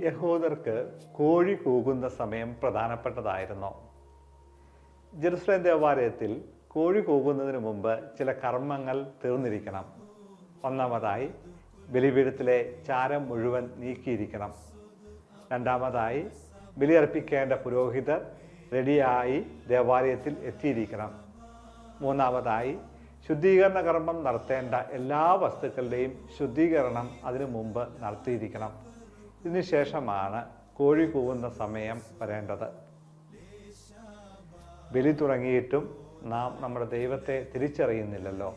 യഹൂദർക്ക് കോഴി കൂകുന്ന സമയം പ്രധാനപ്പെട്ടതായിരുന്നു. ജെറുസലേം ദേവാലയത്തിൽ കോഴി കൂകുന്നതിന് മുമ്പ് ചില കർമ്മങ്ങൾ തീർന്നിരിക്കണം. ഒന്നാമതായി, ബലിപീഠത്തിലെ ചാരം മുഴുവൻ നീക്കിയിരിക്കണം. രണ്ടാമതായി, ബലിയർപ്പിക്കേണ്ട പുരോഹിതർ റെഡിയായി ദേവാലയത്തിൽ എത്തിയിരിക്കണം. മൂന്നാമതായി, ശുദ്ധീകരണ കർമ്മം നടത്തേണ്ട എല്ലാ വസ്തുക്കളുടെയും ശുദ്ധീകരണം അതിനു മുമ്പ് നടത്തിയിരിക്കണം. ഇതിനുശേഷമാണ് കോഴി കൂവുന്ന സമയം വരേണ്ടത്. ബലി തുടങ്ങിയിട്ടും നാം നമ്മുടെ ദൈവത്തെ തിരിച്ചറിയുന്നില്ലല്ലോ.